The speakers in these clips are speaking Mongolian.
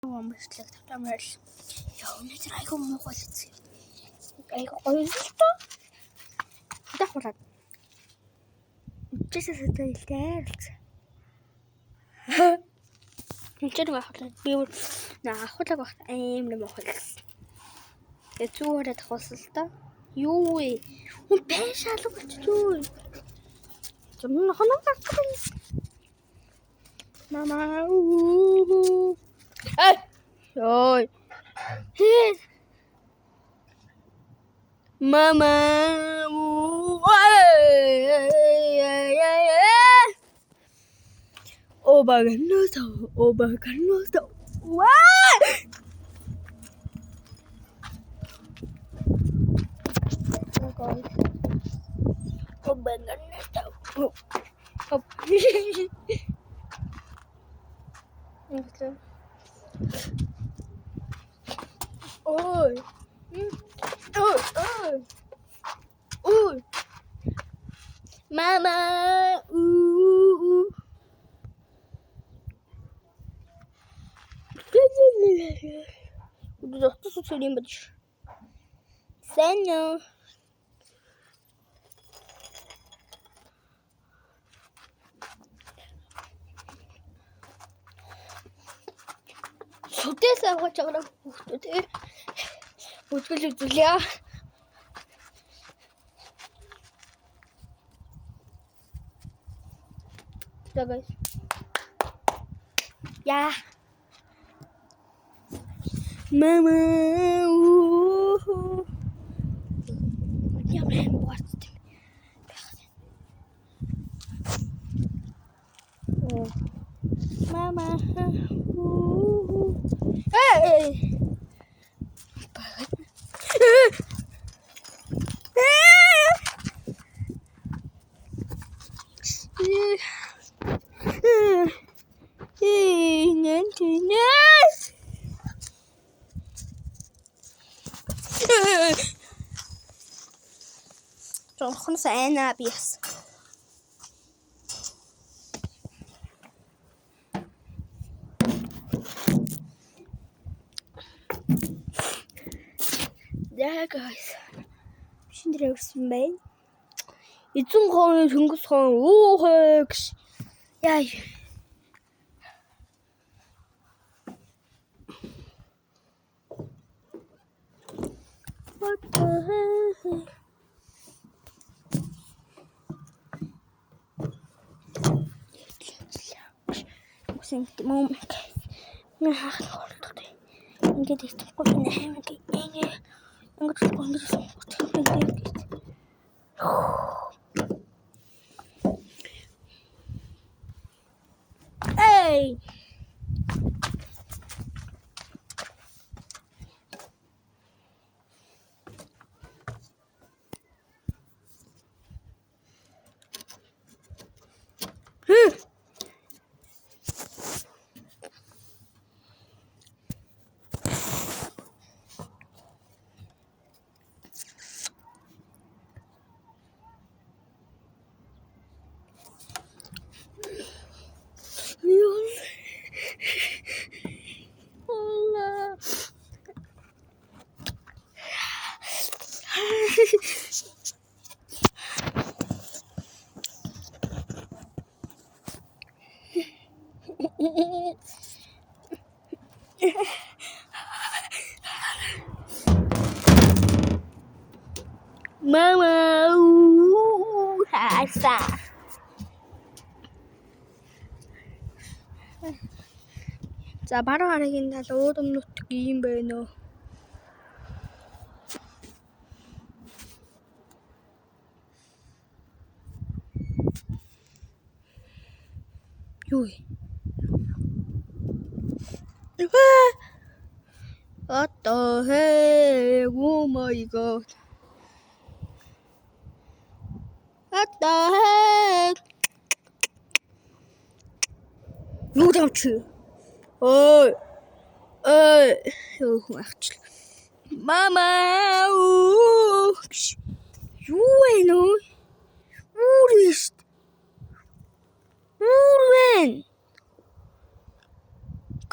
Өмчлөг тавтамаар яа өнөөдөр айгүй муухай л үзье. Айгүй гоё л тоо. Дахуулаад. Чисээ сэтгэлтэй л. Үнэхээр махлаа. Би ахуулаг багт амар муухай л. Зүгээр дахуулсан л тоо. Юу вэ? Хүн байшаал болчихгүй. Зурна хоног гацгүй. Мама. Ай. Ой. Mama. Oba gannoso. Oba gannoso. Oi. Oi. Mama. Udah tuh sudah baca. Sana. Sudah saya cakap sudah. Betul ya. Sudah guys. Ya. Mama. Ya ben buat. Mama. Hey. Жонхон сайнаа би яс. Yeah guys. Шинээр өрсөн байна. Эзэн хааны Чингис хаан гэж. Яа. What the hell? Senti moment. Nah, ингээд итгэхгүй нэ. Ингээд Hey. Mama. Hasa. За баруун харагийн тал уудам нутг ийм байна уу? Юу вэ? What the heck? Oh my god. What the heck? Юу дамч? Ой. Юу хаач. Мама. Юу вэ нөө? Үрээш. Үрэн.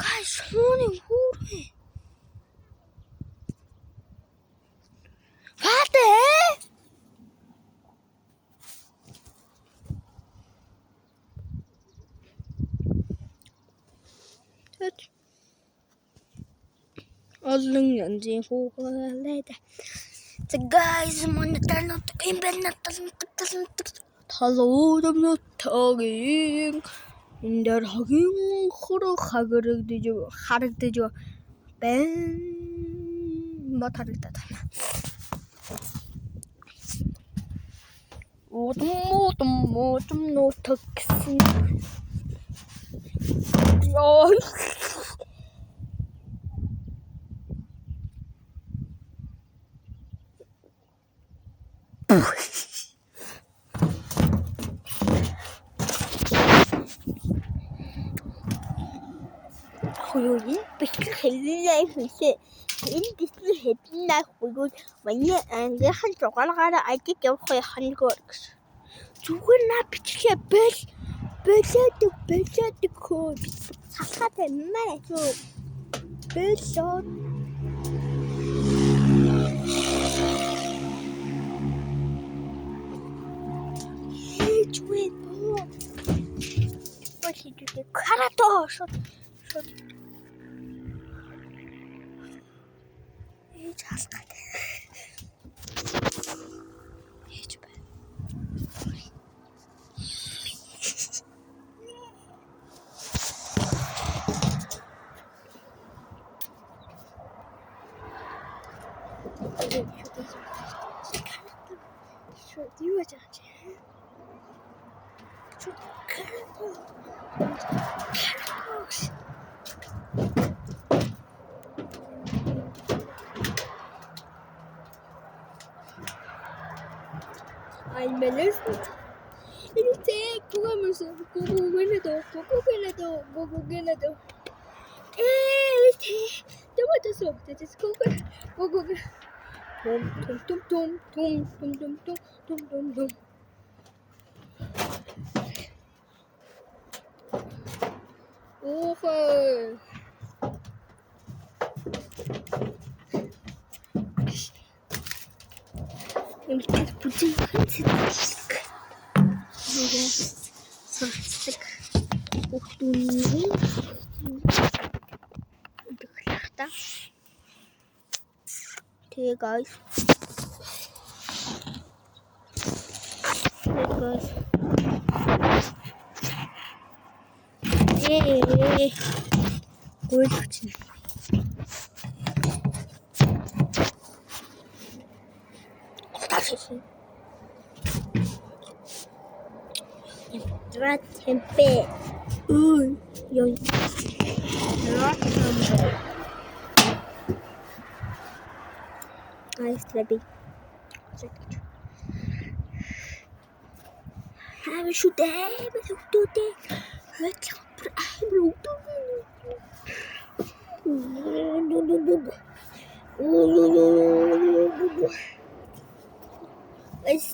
Гай шууны хүүрээ. Фатэ. Олон янзын хүүхэлээд. The guys monitor not in bed not талуудамнутагийн энэ дээр хагийн хураг харагдаж байна. Бат харагдаад байна. Удам нутагсан. Яа. Хөөе бэлтгэл хэллээ хүсээ. Энэ бэлтгэл хэдэн хүйгүүд миний ангийнхан жугaalгаараа ажиг явах хангаар гэж. Зүгээр наа бичлээ бэлээд хөө. Салхаад маа хөө. Бэлээд Чуй боо. Босидээ карато шот. Часкат. Ээж бай. Что делать? Что Ay, me listo. Y dice, jugamos, gogogelado. Tomato soup, that is Google. Tum. Okay. Им teď budím koncentrovat. Bude sostek uchtuní. Dochľachta. Okay guys. Hey. Good. Темпе. Ой. Guys, let me. Have shoot there.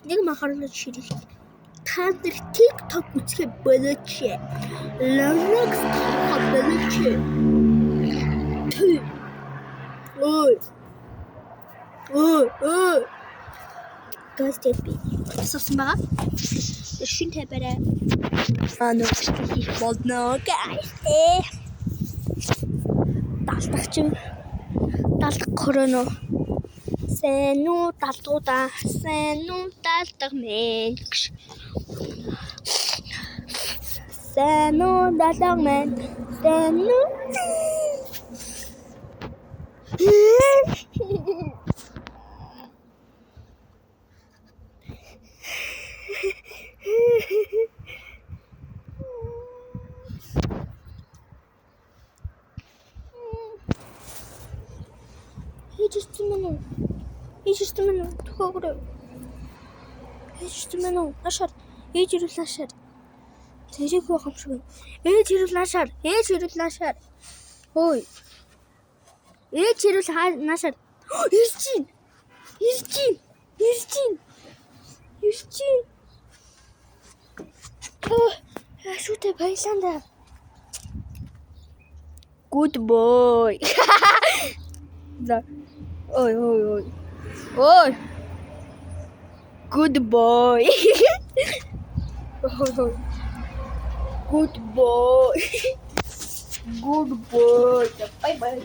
Нэг махарлаж ширэх. Та нар TikTok үзэх болооч. Love болооч. Ой. Guys, тэт би. Савсан байгаа. Шин тавиараа. Нөчтгий болно guys. Далдах короно. Сэнүү далдах мен. Сэнүү далдах мен. Just a minute. Hold up. Just a minute. Нашар. Ээжирүүл нашар. Тэрийг байх юм шиг байна. Ээжирүүл нашар. Хөөе. Ээжирүүл нашар. Ирж чинь. Шүтэ баяланда. Good boy. Oi. Oi. Good boy. Good boy. Good boy. Bye bye.